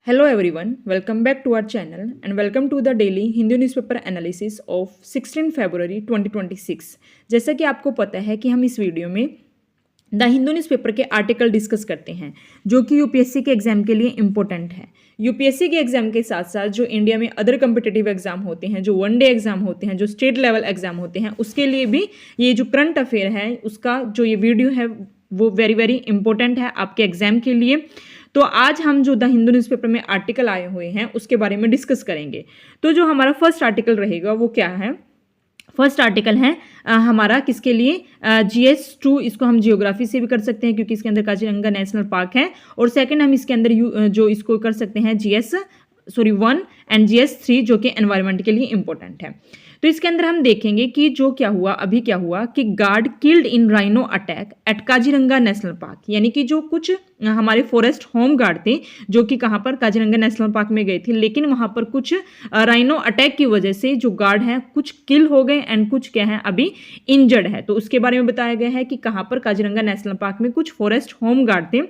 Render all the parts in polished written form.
Hello everyone, welcome back to our channel and welcome to the daily Hindi newspaper analysis of 16 फरवरी 2026। जैसा कि आपको पता है कि हम इस वीडियो में द हिंदू न्यूज़पेपर के आर्टिकल डिस्कस करते हैं जो कि यूपीएससी के एग्जाम के लिए इम्पोर्टेंट है। यूपीएससी के एग्जाम के साथ साथ जो इंडिया में अदर कम्पिटिटिव एग्जाम होते हैं, जो वन डे एग्जाम होते हैं, जो स्टेट लेवल एग्जाम होते हैं, उसके लिए भी ये जो करंट अफेयर है उसका जो ये वीडियो है वो वेरी वेरी इंपॉर्टेंट है आपके एग्जाम के लिए। तो आज हम जो द हिंदू न्यूज़पेपर में आर्टिकल आए हुए हैं उसके बारे में डिस्कस करेंगे। तो जो हमारा फर्स्ट आर्टिकल रहेगा वो क्या है? फर्स्ट आर्टिकल है हमारा किसके लिए? GS2। इसको हम जियोग्राफी से भी कर सकते हैं क्योंकि इसके अंदर काजीरंगा नेशनल पार्क है। और सेकंड हम इसके अंदर जो इसको कर सकते हैं GS1 एंड GS3 जो कि एनवायरनमेंट के लिए इंपॉर्टेंट है। तो इसके अंदर हम देखेंगे कि जो क्या हुआ, अभी क्या हुआ कि guard killed in rhino attack eight Kaziranga national park, यानी कि जो कुछ हमारे फॉरेस्ट होम गार्ड थे जो कि कहाँ पर काजीरंगा नेशनल पार्क में गए थे, लेकिन वहाँ पर कुछ राइनो अटैक की वजह से जो गार्ड हैं कुछ किल हो गए एंड कुछ क्या है अभी इंजर्ड है। तो उसके बारे में बताया गया है कि कहाँ पर काजीरंगा नेशनल पार्क में कुछ फॉरेस्ट होम गार्ड थे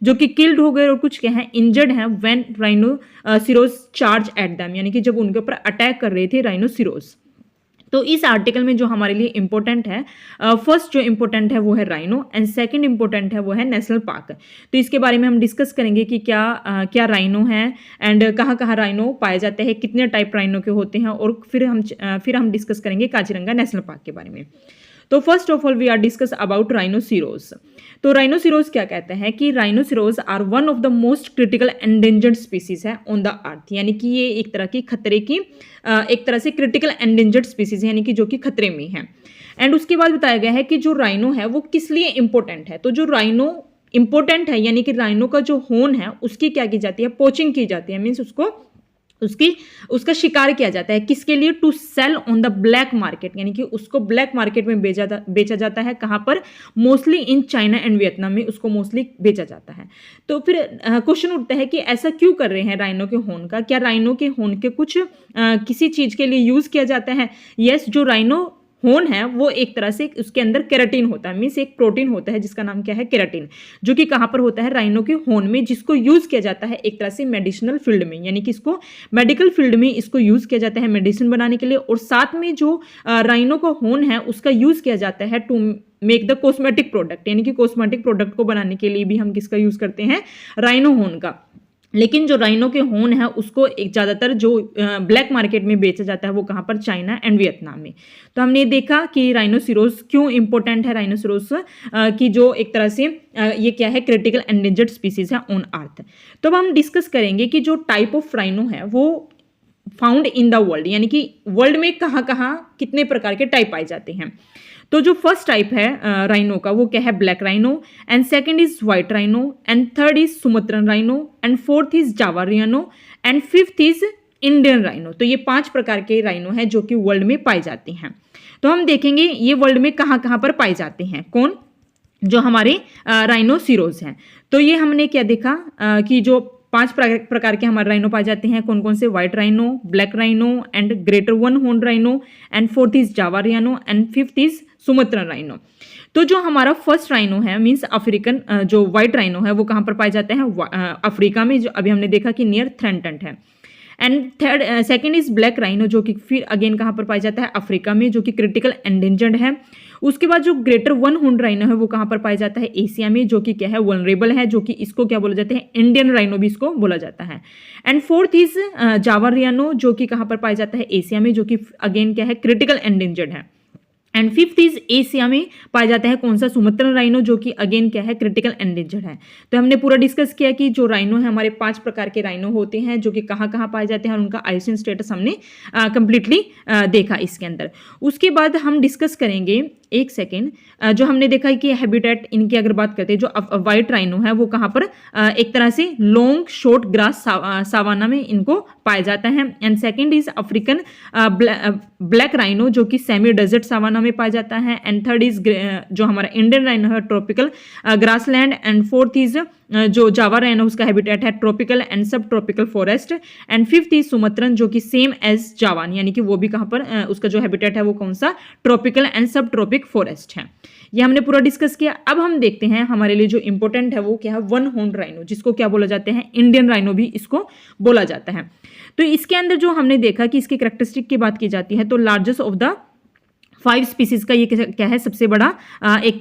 जो कि किल्ड हो गए और कुछ क्या है इंजर्ड हैं when rhino सिरोज charge at them, यानी कि जब उनके ऊपर अटैक कर रहे थे राइनो सिरोज। तो इस आर्टिकल में जो हमारे लिए इंपॉर्टेंट है, फर्स्ट जो इंपॉर्टेंट है वो है राइनो एंड सेकंड इंपॉर्टेंट है वो है नेशनल पार्क। तो इसके बारे में हम डिस्कस करेंगे कि क्या राइनो है एंड कहाँ कहाँ राइनो पाए जाते हैं, कितने टाइप राइनो के होते हैं, और फिर हम डिस्कस करेंगे काजीरंगा नेशनल पार्क के बारे में। तो first of all we are discuss about rhinoceros. तो राइनोसिरोस क्या कहते हैं कि rhinoceros are one of the most critical endangered species है ऑन द अर्थ, यानी कि ये एक तरह की खतरे की एक तरह से क्रिटिकल एंडेंजर्ड स्पीसीज है, यानी कि जो कि खतरे में है। एंड उसके बाद बताया गया है कि जो राइनो है वो किस लिए इंपॉर्टेंट है। तो जो राइनो इंपॉर्टेंट है यानी कि राइनो का जो होर्न है उसकी क्या की जाती है, पोचिंग की जाती है, मीन्स उसका शिकार किया जाता है। किसके लिए? To sell on the black market, यानी कि उसको ब्लैक मार्केट में बेचा जाता है। कहाँ पर? Mostly in China and Vietnam में उसको मोस्टली बेचा जाता है। तो फिर क्वेश्चन उठता है कि ऐसा क्यों कर रहे हैं राइनो के होर्न का? क्या राइनो के होर्न के कुछ किसी चीज के लिए यूज किया जाता है? यस, जो राइनो होर्न है वो एक तरह से उसके अंदर केराटिन होता है, मीन्स एक प्रोटीन होता है जिसका नाम क्या है? केराटिन, जो कि कहाँ पर होता है? राइनो के होर्न में, जिसको यूज किया जाता है एक तरह से मेडिसिनल फील्ड में, यानी कि इसको मेडिकल फील्ड में इसको यूज किया जाता है मेडिसिन बनाने के लिए। और साथ में जो राइनो का होर्न है उसका यूज किया जाता है to make the cosmetic product, यानी कि कॉस्मेटिक प्रोडक्ट को बनाने के लिए भी हम किसका यूज करते हैं? राइनो होर्न का। लेकिन जो राइनो के होर्न है उसको एक ज़्यादातर जो ब्लैक मार्केट में बेचा जाता है वो कहाँ पर? चाइना एंड वियतनाम में। तो हमने देखा कि राइनोसिरोस क्यों इंपॉर्टेंट है, राइनोसिरोस की जो एक तरह से ये क्या है? क्रिटिकल एंडेंजर्ड स्पीसीज है ऑन अर्थ। तो अब हम डिस्कस करेंगे कि जो टाइप ऑफ राइनो है वो फाउंड इन द वर्ल्ड, यानी कि वर्ल्ड में कहाँ कहाँ कितने प्रकार के टाइप पाए जाते हैं। तो जो फर्स्ट टाइप है राइनो का वो क्या है? Black rhino, and second is white rhino, and third is Sumatran rhino, and fourth is Java rhino, and fifth is Indian rhino. तो ये 5 प्रकार के राइनो हैं जो कि वर्ल्ड में पाए जाते हैं। तो हम देखेंगे ये वर्ल्ड में कहाँ कहाँ पर पाए जाते हैं। कौन? जो हमारे राइनोसिरोस हैं। तो ये हमने क्या देखा कि जो 5 प्रकार के हमारे राइनो पाए जाते हैं। कौन कौन से? White rhino, black rhino, and greater one horn rhino, and fourth is Java rhino, and fifth is Sumatran rhino. तो जो हमारा फर्स्ट राइनो है मीन्स अफ्रीकन जो व्हाइट राइनो है वो कहाँ पर पाए जाते हैं? अफ्रीका में, जो अभी हमने देखा कि नियर थ्रेंटन है। And second is black rhino जो कि फिर अगेन कहाँ पर पाया जाता है? अफ्रीका में, जो कि क्रिटिकल एंडेंजर्ड है। उसके बाद जो ग्रेटर वन हॉर्न राइनो है वो कहाँ पर पाया जाता है? एशिया में, जो कि क्या है? वल्नरेबल है, जो कि इसको क्या बोला जाता है? इंडियन राइनो भी इसको बोला जाता है। And fourth is Java rhino जो कि कहाँ पर पाया जाता है? एशिया में, जो कि अगेन क्या है? क्रिटिकल एंडेंजर्ड है। एंड फिफ्थ इज एशिया में पाया जाता है कौन सा? सुमत्रन राइनो, जो कि अगेन क्या है? क्रिटिकल एंडेंजर्ड है। तो हमने पूरा डिस्कस किया कि जो राइनो है हमारे 5 प्रकार के राइनो होते हैं जो कि कहाँ कहाँ पाए जाते हैं और उनका आइसोन स्टेटस हमने कंप्लीटली देखा इसके अंदर। उसके बाद हम डिस्कस करेंगे एक सेकेंड, जो हमने देखा कि हैबिटेट इनकी अगर बात करते हैं, जो व्हाइट राइनो है वो कहाँ पर? एक तरह से लॉन्ग शॉर्ट ग्रास सावाना में इनको पाया जाता है। And second is African black rhino जो कि सेमी डेजर्ट सावाना में पाया जाता है। एंड थर्ड इज जो हमारा इंडियन राइनो है tropical grassland. And fourth is जो जावा राइनो उसका हैबिटेट है tropical and subtropical forest. And fifth is Sumatran जो कि सेम एज जावान, यानी कि वो भी कहाँ पर उसका जो हैबिटेट है वो कौन सा? ट्रॉपिकल एंड सब ट्रॉपिक फॉरेस्ट है। ये हमने पूरा डिस्कस किया। अब हम देखते हैं हमारे लिए जो इंपॉर्टेंट है वो क्या है, वन हॉर्न राइनो, जिसको क्या बोला जाता है, इंडियन राइनो भी इसको बोला जाता है। तो इसके अंदर जो हमने देखा कि इसकी कैरेक्टरिस्टिक की बात की जाती है तो लार्जेस्ट ऑफ द 5 स्पीसीज का ये क्या है, सबसे बड़ा एक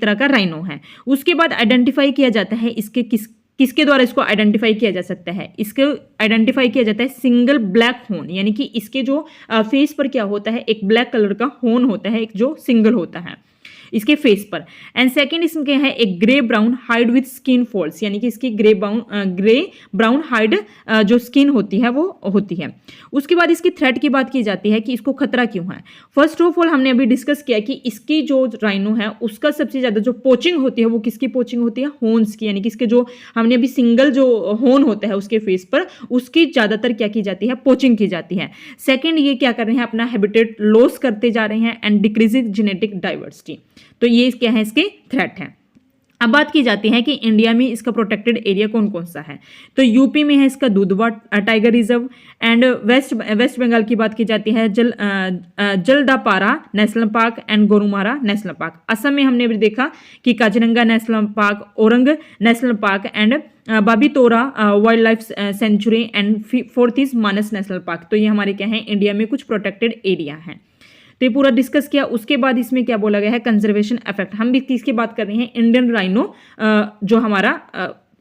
तरह का राइनो है। उसके बाद आइडेंटिफाई किया जाता है इसके किसके द्वारा इसको आइडेंटिफाई किया जा सकता है, इसको आइडेंटिफाई किया जाता है सिंगल ब्लैक होन, यानी कि इसके जो फेस पर क्या होता है, एक ब्लैक कलर का होन होता है, एक जो सिंगल होता है इसके फेस पर। एंड सेकंड इसमें है एक grey brown hide with skin folds, यानी कि इसकी ग्रे ब्राउन हाइड जो स्किन होती है वो होती है। उसके बाद इसकी थ्रेट की बात की जाती है कि इसको खतरा क्यों है। फर्स्ट ऑफ ऑल हमने अभी डिस्कस किया कि इसकी जो राइनो है उसका सबसे ज्यादा जो पोचिंग होती है वो किसकी पोचिंग होती है, हॉर्न्स की, यानी कि इसके जो हमने अभी सिंगल जो हॉर्न होता है उसके फेस पर उसकी ज्यादातर क्या की जाती है, पोचिंग की जाती है। सेकेंड ये क्या कर रहे हैं, अपना हैबिटेट लॉस करते जा रहे हैं एंड डिक्रीजिंग जेनेटिक डाइवर्सिटी। तो ये क्या है, इसके थ्रेट हैं। अब बात की जाती है कि इंडिया में इसका प्रोटेक्टेड एरिया कौन कौन सा है। तो यूपी में है इसका Dudhwa tiger reserve, and West Bengal की बात की जाती है Jaldapara national park and Gorumara national park. Assam में हमने भी देखा कि Kaziranga national park, Orang national park and Pobitora wildlife sanctuary and fourth is Manas national park. तो ये हमारे क्या है, इंडिया में कुछ प्रोटेक्टेड एरिया है। तो ये पूरा डिस्कस किया। उसके बाद इसमें क्या बोला गया है, कंजर्वेशन इफेक्ट। हम भी किसकी बात कर रहे हैं, इंडियन राइनो जो हमारा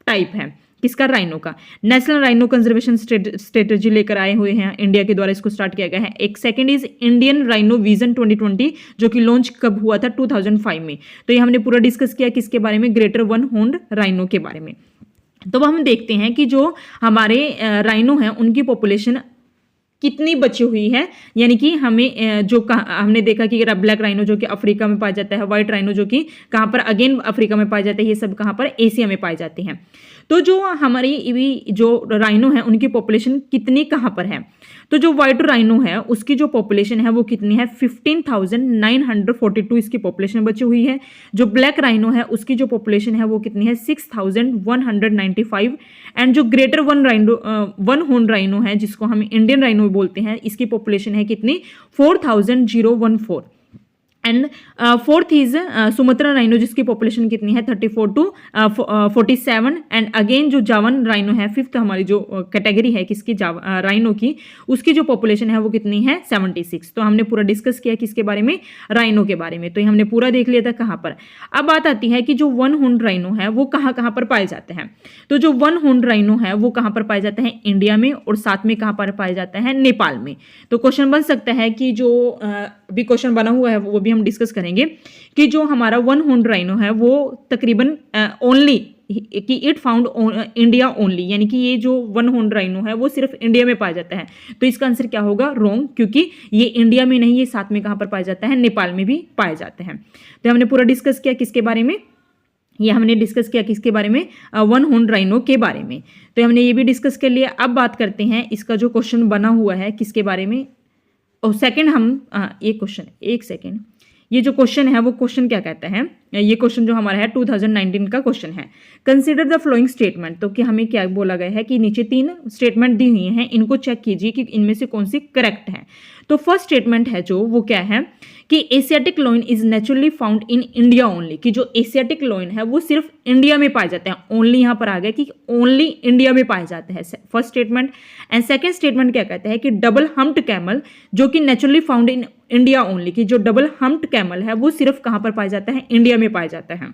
टाइप है किसका, राइनो का। नेशनल राइनो कंजर्वेशन स्ट्रेटेजी लेकर आए हुए हैं, इंडिया के द्वारा इसको स्टार्ट किया गया है। एक second is Indian rhino vision 2020 जो कि लॉन्च कब हुआ था, 2005 में। तो ये हमने पूरा डिस्कस किया किसके बारे में, ग्रेटर वन हॉर्न्ड राइनो के बारे में। तो हम देखते हैं कि जो हमारे राइनो हैं उनकी पॉपुलेशन कितनी बची हुई है, यानी कि हमें जो हमने देखा कि ब्लैक राइनो जो कि अफ्रीका में पाया जाता है, व्हाइट राइनो जो कि कहाँ पर, अगेन अफ्रीका में पाया जाता है, ये सब कहाँ पर, एशिया में पाए जाते हैं। तो जो हमारी जो राइनो है उनकी पॉपुलेशन कितनी कहाँ पर है, तो जो व्हाइट राइनो है उसकी जो पॉपुलेशन है वो कितनी है, 15,942 इसकी पॉपुलेशन बची हुई है। जो ब्लैक राइनो है उसकी जो पॉपुलेशन है वो कितनी है, 6,195। एंड जो ग्रेटर वन हॉर्न राइनो है जिसको हम इंडियन राइनो बोलते हैं, इसकी पॉपुलेशन है कितनी, 4,014। And fourth is Sumatra rhino जिसकी पॉपुलेशन कितनी है, 34 to 47। एंड अगेन जो जावन राइनो है, फिफ्थ हमारी जो कैटेगरी है किसकी, राइनो की, उसकी जो पॉपुलेशन है वो कितनी है, 76। तो हमने पूरा डिस्कस किया किसके बारे में, राइनो के बारे में। तो ये हमने पूरा देख लिया था कहाँ पर। अब बात आती है कि जो वन हॉर्न राइनो है वो कहाँ कहाँ पर पाए जाते हैं। तो जो वन हॉर्न राइनो है वो कहाँ पर पाए जाते हैं, इंडिया में, और साथ में कहाँ पर पाए जाता है, नेपाल में। तो क्वेश्चन बन सकता है कि जो भी क्वेश्चन बना हुआ है वो भी हम डिस्कस करेंगे कि जो हमारा वन हॉर्न राइनो है वो तकरीबन ओनली कि इट फाउंड इंडिया ओनली, यानी कि ये जो वन हॉर्न राइनो है वो सिर्फ इंडिया में पाया जाता है। तो इसका आंसर क्या होगा, रॉन्ग, क्योंकि ये इंडिया में नहीं, ये साथ में कहाँ पर पाया जाता है, नेपाल में भी पाए जाते हैं। तो हमने पूरा डिस्कस किया किसके बारे में, ये हमने डिस्कस किया किसके बारे में, वन हॉर्न राइनो के बारे में। तो हमने ये भी डिस्कस कर लिया। अब बात करते हैं इसका जो क्वेश्चन बना हुआ है किसके बारे में। और सेकंड हम ये क्वेश्चन, एक सेकंड, ये जो क्वेश्चन है वो क्वेश्चन क्या कहता है, ये क्वेश्चन जो हमारा है 2019 का क्वेश्चन है। Consider the following statement. तो कि हमें क्या बोला गया है कि नीचे 3 स्टेटमेंट दी हुई हैं, इनको चेक कीजिए कि इनमें से कौन सी करेक्ट है। तो फर्स्ट स्टेटमेंट है जो वो क्या है कि Asiatic lion is naturally found in India only, कि जो एशियाटिक लॉइन है वो सिर्फ इंडिया में पाए जाते हैं। ओनली यहाँ पर आ गया कि ओनली इंडिया में पाए जाते हैं, first statement. And second statement क्या कहता है कि डबल हम्प्ड कैमल जो कि naturally found in India only, कि जो डबल हम्प्ड कैमल है वो सिर्फ कहाँ पर पाया जाता है, इंडिया में पाया जाता है।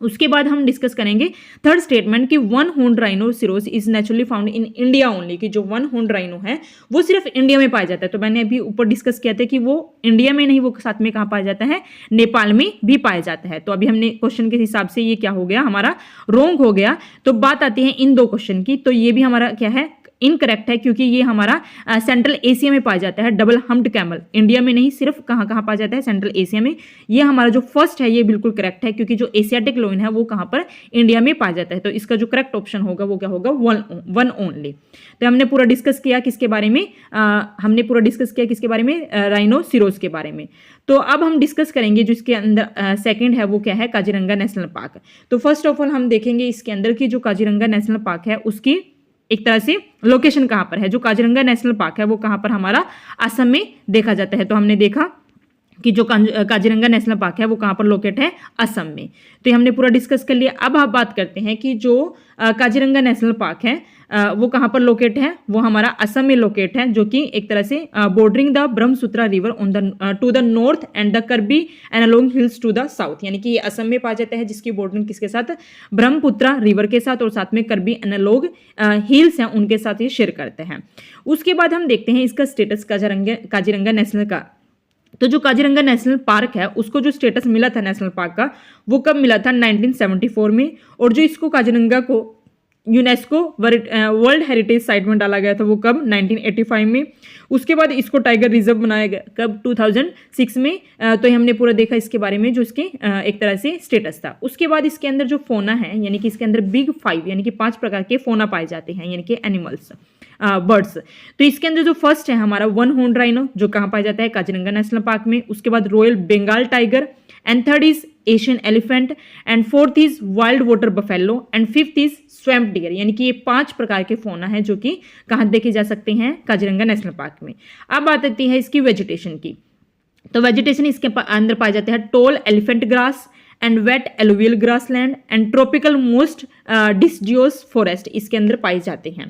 उसके बाद हम डिस्कस करेंगे थर्ड स्टेटमेंट कि one horn rhinoceros is naturally found in India only, कि जो वन हॉर्न राइनो है वो सिर्फ इंडिया में पाया जाता है। तो मैंने अभी ऊपर डिस्कस किया था कि वो इंडिया में नहीं, वो साथ में कहाँ पाया जाता है, नेपाल में भी पाया जाता है। तो अभी हमने क्वेश्चन के हिसाब से ये क्या हो गया, हमारा रॉन्ग हो गया। तो बात आती है इन दो क्वेश्चन की, तो ये भी हमारा क्या है, इनकरेक्ट है, क्योंकि ये हमारा सेंट्रल एशिया में पाया जाता है डबल हम्प्ड कैमल, इंडिया में नहीं, सिर्फ कहाँ कहाँ पाया जाता है, सेंट्रल एशिया में। ये हमारा जो फर्स्ट है ये बिल्कुल करेक्ट है, क्योंकि जो एशियाटिक लॉइन है वो कहाँ पर, इंडिया में पाया जाता है। तो इसका जो करेक्ट ऑप्शन होगा वो क्या होगा, वन ओनली। तो हमने पूरा डिस्कस किया किसके बारे में, हमने पूरा डिस्कस किया किसके बारे में, राइनोसिरोस के बारे में। तो अब हम डिस्कस करेंगे जो इसके अंदर सेकंड है वो क्या है, काजीरंगा नेशनल पार्क। तो फर्स्ट ऑफ ऑल हम देखेंगे इसके अंदर की जो काजीरंगा नेशनल पार्क है उसकी एक तरह से लोकेशन कहाँ पर है। जो काजीरंगा नेशनल पार्क है वो कहाँ पर हमारा असम में देखा जाता है। तो हमने देखा कि जो काजीरंगा नेशनल पार्क है वो कहाँ पर लोकेट है, असम में। तो ये हमने पूरा डिस्कस कर लिया। अब आप बात करते हैं कि जो काजीरंगा नेशनल पार्क है वो कहाँ पर लोकेट है, वो हमारा असम में लोकेट है, जो कि एक तरह से bordering the Brahmaputra river on the to the north and the Karbi and Anglong hills to the south, यानी कि ये असम में पाया जाता है, जिसकी बॉर्डरिंग किसके साथ, ब्रह्मपुत्र रिवर के साथ और साथ में कर्बी एंड अलोंग हिल्स हैं उनके साथ ये शेयर करते हैं। उसके बाद हम देखते हैं इसका स्टेटस काजीरंगा नेशनल का। तो जो काजीरंगा नेशनल पार्क है उसको जो स्टेटस मिला था नेशनल पार्क का, वो कब मिला था, 1974 में। और जो इसको काजीरंगा को यूनेस्को वर्ल्ड हेरिटेज साइट में डाला गया था वो कब, 1985 में। उसके बाद इसको टाइगर रिजर्व बनाया गया कब, 2006 में। तो ये हमने पूरा देखा इसके बारे में, जो इसके एक तरह से स्टेटस था। उसके बाद इसके अंदर जो फोना है, यानी कि इसके अंदर बिग 5 यानी कि 5 प्रकार के फोना पाए जाते हैं, यानी कि एनिमल्स, बर्ड्स। तो इसके अंदर जो फर्स्ट है हमारा वन हॉर्न राइनो, जो कहाँ पाया जाता है, काजीरंगा नेशनल पार्क में। उसके बाद royal Bengal tiger, and third is Asian elephant, and fourth is wild water buffalo, and fifth is swamp deer. यानी कि ये 5 प्रकार के फोना है जो कि कहाँ देखे जा सकते हैं, काजीरंगा नेशनल पार्क में। अब बात आती है इसकी वेजिटेशन की। तो वेजिटेशन इसके अंदर पाए जाते हैं tall elephant grass and wet alluvial grassland and tropical most deciduous forest इसके अंदर पाए जाते हैं।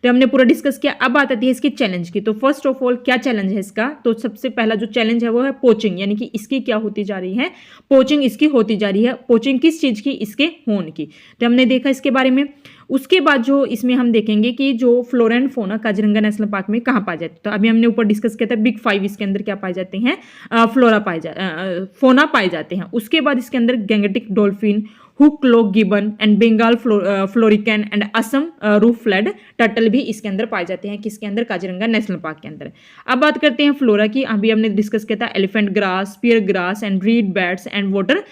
तो हमने पूरा डिस्कस किया। अब बात आती है इसकी चैलेंज की। तो फर्स्ट ऑफ ऑल क्या चैलेंज है इसका, तो सबसे पहला जो चैलेंज है वो है पोचिंग, यानी कि इसकी क्या होती जा रही है, पोचिंग इसकी होती जा रही है। पोचिंग किस चीज़ की, इसके होर्न की। तो हमने देखा इसके बारे में। उसके बाद जो इसमें हम देखेंगे कि जो flora and fauna Kaziranga national park में कहाँ पाए जाते हैं। तो अभी हमने ऊपर डिस्कस किया था बिग 5, इसके अंदर क्या पाए जाते हैं, फोना पाए जाते हैं। उसके बाद इसके अंदर gangetic dolphin, hoolock gibbon and Bengal florican and Assam roofed turtle भी इसके अंदर पाए जाते हैं, किसके अंदर, काजीरंगा नेशनल पार्क के अंदर। अब बात करते हैं फ्लोरा की। अभी हमने डिस्कस किया था elephant grass, spear grass and reed beds and water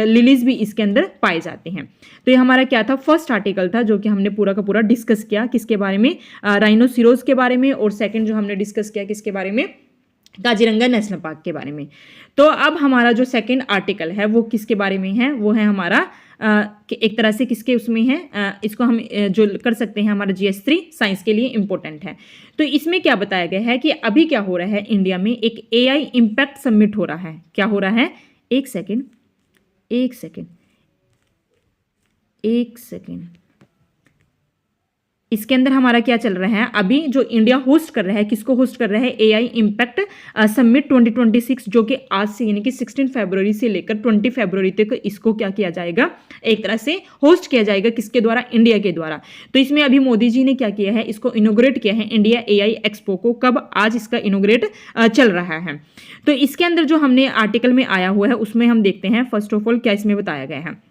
lilies भी इसके अंदर पाए जाते हैं। तो ये हमारा क्या था, फर्स्ट आर्टिकल था जो कि हमने पूरा का पूरा डिस्कस किया, किसके बारे में, राइनोसिरोज के बारे में। और सेकंड जो हमने डिस्कस किया किसके बारे में, काजीरंगा नेशनल पार्क के बारे में। तो अब हमारा जो सेकंड आर्टिकल है वो किसके बारे में है, वो है हमारा एक तरह से किसके उसमें है, इसको हम जो कर सकते हैं हमारा GS3 साइंस के लिए इंपॉर्टेंट है। तो इसमें क्या बताया गया है कि अभी क्या हो रहा है, इंडिया में एक AI इम्पैक्ट समिट हो रहा है। क्या हो रहा है, एक सेकेंड इसके अंदर हमारा क्या चल रहा है, अभी जो इंडिया होस्ट कर रहा है, किसको होस्ट कर रहा है, AI इम्पैक्ट समिट 2026, जो कि आज से यानी कि 16 फरवरी से लेकर 20 फरवरी तक इसको क्या किया जाएगा, एक तरह से होस्ट किया जाएगा, किसके द्वारा, इंडिया के द्वारा। तो इसमें अभी मोदी जी ने क्या किया है, इसको इनोग्रेट किया है, इंडिया AI एक्सपो को। कब, आज इसका इनोग्रेट चल रहा है। तो इसके अंदर जो हमने आर्टिकल में आया हुआ है उसमें हम देखते हैं फर्स्ट ऑफ ऑल क्या इसमें बताया गया है।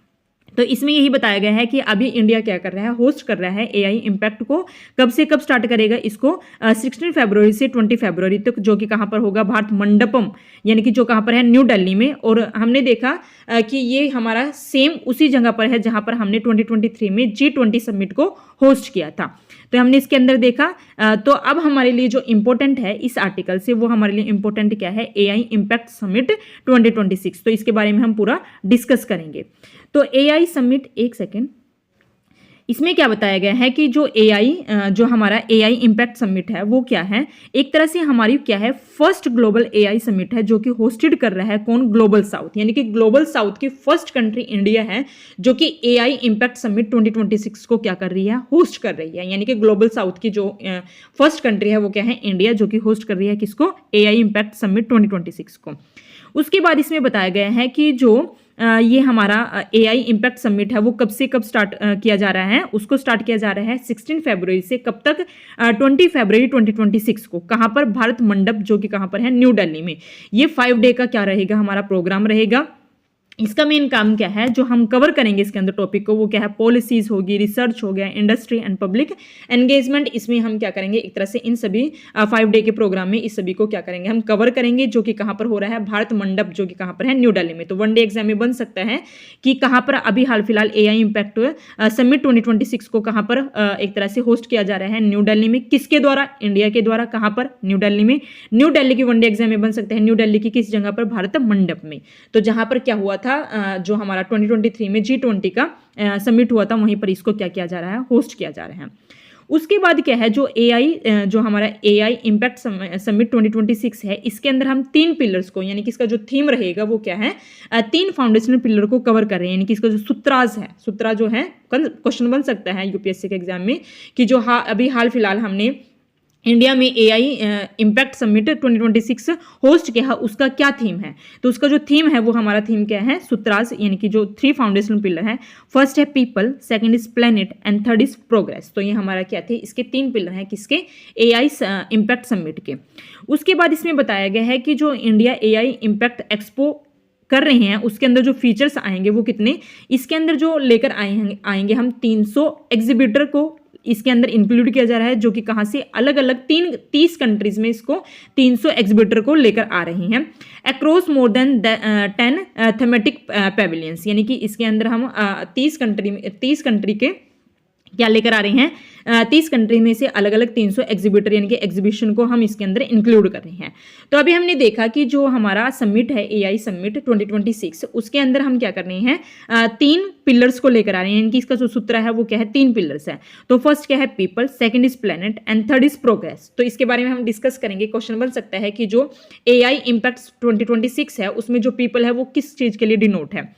तो इसमें यही बताया गया है कि अभी इंडिया क्या कर रहा है, होस्ट कर रहा है AI इम्पैक्ट को। कब से कब स्टार्ट करेगा इसको, 16 फरवरी से 20 फरवरी तक, जो कि कहाँ पर होगा, भारत मंडपम, यानी कि जो कहाँ पर है, न्यू दिल्ली में। और हमने देखा कि ये हमारा सेम उसी जगह पर है जहाँ पर हमने 2023 में G20 समिट को होस्ट किया था। तो हमने इसके अंदर देखा। तो अब हमारे लिए जो इम्पोर्टेंट है इस आर्टिकल से, वो हमारे लिए इम्पोर्टेंट क्या है, AI इम्पैक्ट समिट 2026। तो इसके बारे में हम पूरा डिस्कस करेंगे। तो AI समिट, एक सेकेंड, इसमें क्या बताया गया है कि जो AI जो हमारा AI इम्पैक्ट समिट है वो क्या है, एक तरह से हमारी क्या है, फर्स्ट ग्लोबल AI समिट है, जो कि होस्टेड कर रहा है कौन, ग्लोबल साउथ। यानी कि ग्लोबल साउथ की फर्स्ट कंट्री इंडिया है जो कि AI इम्पैक्ट समिट 2026 को क्या कर रही है, होस्ट कर रही है। यानी कि ग्लोबल साउथ की जो फर्स्ट कंट्री है वो क्या है, इंडिया, जो कि होस्ट कर रही है किसको, AI इम्पैक्ट समिट 2026 को। उसके बाद इसमें बताया गया है कि जो ये हमारा AI इम्पैक्ट समिट है वो कब से कब स्टार्ट किया जा रहा है, उसको स्टार्ट किया जा रहा है 16 फरवरी से, कब तक, 20 फरवरी 2026 को। कहाँ पर, भारत मंडप, जो कि कहाँ पर है, न्यू दिल्ली में। ये 5 डे का क्या रहेगा, हमारा प्रोग्राम रहेगा। इसका मेन काम क्या है, जो हम कवर करेंगे इसके अंदर टॉपिक को, वो क्या है, पॉलिसीज होगी, रिसर्च हो गया, इंडस्ट्री एंड पब्लिक एंगेजमेंट। इसमें हम क्या करेंगे, एक तरह से इन सभी 5 डे के प्रोग्राम में इस सभी को क्या करेंगे, हम कवर करेंगे, जो कि कहाँ पर हो रहा है, भारत मंडप, जो कि कहाँ पर है, न्यू दिल्ली में। तो 1 डे एग्जाम में बन सकता है कि कहाँ पर अभी हाल फिलहाल AI इम्पैक्ट समिट 2026 को कहाँ पर एक तरह से होस्ट किया जा रहा है, न्यू दिल्ली में। किसके द्वारा, इंडिया के द्वारा। कहाँ पर, न्यू दिल्ली में। न्यू दिल्ली की 1 डे एग्जाम में बन सकता है, न्यू दिल्ली की किस जगह पर, भारत मंडप में। तो जहाँ पर क्या हुआ था, जो हमारा 2023 में G20 का समिट हुआ था, वहीं पर इसको क्या किया जा रहा है, होस्ट किया जा रहा है। उसके बाद क्या है, जो एआई जो हमारा एआई इम्पैक्ट समिट 2026 है, इसके अंदर हम 3 पिलर्स को, यानी कि इसका जो थीम रहेगा वो क्या है, 3 फाउंडेशनल पिलर को कवर कर रहे हैं। यानी कि इसका जो सूत्राज है, सूत्रा जो है कल क्वेश्चन बन सकता है यूपीएससी के एग्जाम में कि जो अभी हाल फिलहाल हमने इंडिया में एआई इम्पैक्ट समिट 2026 होस्ट किया है, उसका क्या थीम है। तो उसका जो थीम है वो हमारा थीम क्या है, सूत्राज, यानी कि जो 3 फाउंडेशनल पिलर है। फर्स्ट है people, second is planet and third is progress. तो ये हमारा क्या थे, इसके 3 पिलर हैं किसके, एआई इम्पैक्ट समिट के। उसके बाद इसमें बताया गया है कि जो इंडिया एआई इम्पैक्ट एक्सपो कर रहे हैं उसके अंदर जो फीचर्स आएंगे वो कितने, इसके अंदर जो लेकर आएंगे हम 300 एग्जीबिटर को इसके अंदर इंक्लूड किया जा रहा है, जो कि कहाँ से, अलग अलग 30 कंट्रीज में इसको 300 एग्जीबिटर को लेकर आ रहे हैं across more than 10 thematic pavilions. यानी कि इसके अंदर हम 30 कंट्री के क्या लेकर आ रहे हैं, 30 कंट्री में से अलग अलग 300 एग्जीबिटर यानी कि एग्जीबिशन को हम इसके अंदर इंक्लूड कर रहे हैं। तो अभी हमने देखा कि जो हमारा समिट है एआई समिट 2026, उसके अंदर हम क्या कर रहे हैं, 3 पिलर्स को लेकर आ रहे हैं। इनकी इसका जो सूत्र है वो क्या है, 3 पिलर्स है। तो फर्स्ट क्या है people, second is planet and third is progress. तो इसके बारे में हम डिस्कस करेंगे। क्वेश्चन बन सकता है कि जो एआई इम्पैक्ट 2026 है उसमें जो पीपल है वो किस चीज के लिए डिनोट है।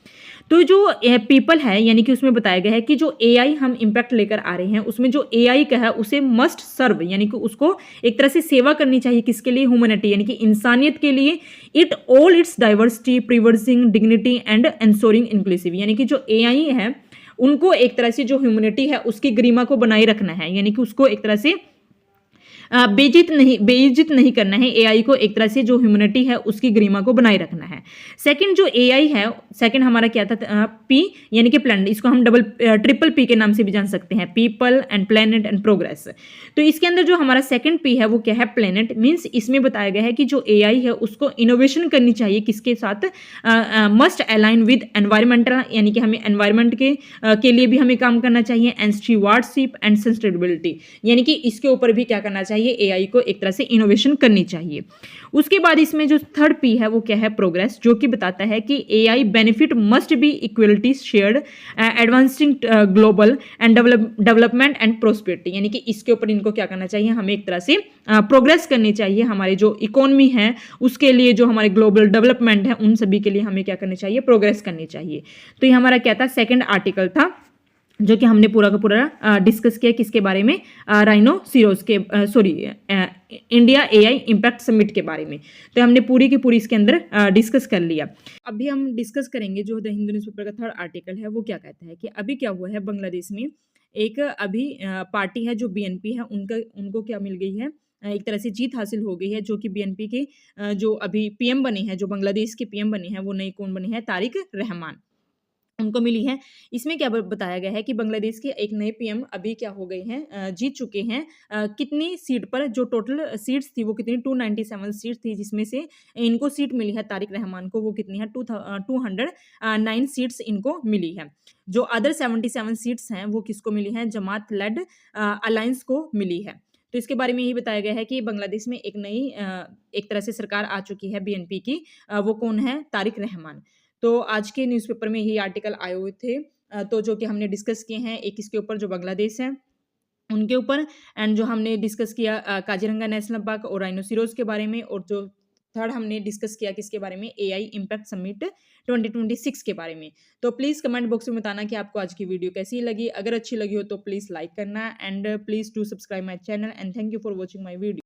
तो जो पीपल है, यानी कि उसमें बताया गया है कि जो एआई हम इम्पैक्ट लेकर आ रहे हैं उसमें जो एआई का है उसे मस्ट सर्व, यानी कि उसको एक तरह से सेवा करनी चाहिए, किसके लिए, ह्यूमैनिटी, यानी कि इंसानियत के लिए। It all its diversity preserving dignity and ensuring inclusive, यानी कि जो एआई है उनको एक तरह से जो ह्यूमैनिटी है उसकी गरिमा को बनाए रखना है, यानी कि उसको एक तरह से बेइज्जत नहीं करना है। एआई को एक तरह से जो ह्यूमैनिटी है उसकी गरिमा को बनाए रखना है। सेकंड जो एआई है, सेकंड हमारा क्या था, पी, यानी कि प्लेनेट, इसको हम ट्रिपल पी के नाम से भी जान सकते हैं, people and planet and progress. तो इसके अंदर जो हमारा सेकंड पी है वो क्या है, प्लेनेट। मीन्स इसमें बताया गया है कि जो एआई है उसको इनोवेशन करनी चाहिए, किसके साथ, मस्ट अलाइन विद एनवायरमेंटल, यानी कि हमें एनवायरमेंट के लिए भी हमें काम करना चाहिए, एंड स्टीवार्डशिप एंड सस्टेनेबिलिटी, यानी कि इसके ऊपर भी क्या करना चाहिए, एआई को एक तरह से इनोवेशन करनी चाहिए। उसके बाद इसमें जो थर्ड पी है वो क्या है, प्रोग्रेस, जो कि बताता है कि AI benefit must be equality shared advancing global and development and prosperity, यानी कि इसके ऊपर इनको क्या करना चाहिए, हमें एक तरह से प्रोग्रेस करनी चाहिए। हमारी जो इकोनॉमी है उसके लिए, जो हमारे ग्लोबल डेवलपमेंट है उन सभी के लिए हमें क्या करनी चाहिए, प्रोग्रेस करनी चाहिए। तो ये हमारा क्या था, सेकेंड आर्टिकल था, जो कि हमने पूरा का पूरा डिस्कस किया किसके बारे में, राइनोसिरोस के, इंडिया एआई इम्पैक्ट समिट के बारे में। तो हमने पूरी की पूरी इसके अंदर डिस्कस कर लिया। अभी हम डिस्कस करेंगे जो द हिंदू न्यूज़पेपर का थर्ड आर्टिकल है वो क्या कहता है कि अभी क्या हुआ है, बांग्लादेश में एक अभी पार्टी है जो बीएनपी है, उनको क्या मिल गई है, एक तरह से जीत हासिल हो गई है, जो कि बीएनपी के जो अभी पीएम बने हैं, जो बांग्लादेश के पीएम बने हैं वो नए कौन बने हैं, तारिक रहमान, उनको मिली है। इसमें क्या बताया गया है कि बांग्लादेश के एक नए पीएम अभी क्या हो गए हैं, जीत चुके हैं। कितनी सीट पर, जो टोटल सीट्स थी वो कितनी, 297 सीट थी, जिसमें से इनको सीट मिली है तारिक रहमान को, वो कितनी है, 209 सीट्स इनको मिली है। जो अदर 77 सीट्स हैं वो किसको मिली हैं, जमात लेड अलायंस को मिली है। तो इसके बारे में यही बताया गया है कि बांग्लादेश में एक नई एक तरह से सरकार आ चुकी है बीएनपी की, वो कौन है, तारिक रहमान। तो आज के न्यूज़पेपर में यही आर्टिकल आए हुए थे, तो जो कि हमने डिस्कस किए हैं, एक इसके ऊपर जो बांग्लादेश है उनके ऊपर, एंड जो हमने डिस्कस किया काजीरंगा नेशनल पार्क और राइनोसिरोस के बारे में, और जो थर्ड हमने डिस्कस किया किसके बारे में, एआई इम्पैक्ट समिट 2026 के बारे में। तो प्लीज़ कमेंट बॉक्स में बताना कि आपको आज की वीडियो कैसी लगी। अगर अच्छी लगी हो तो प्लीज़ लाइक करना, and please do subscribe my channel, and thank you for watching my video.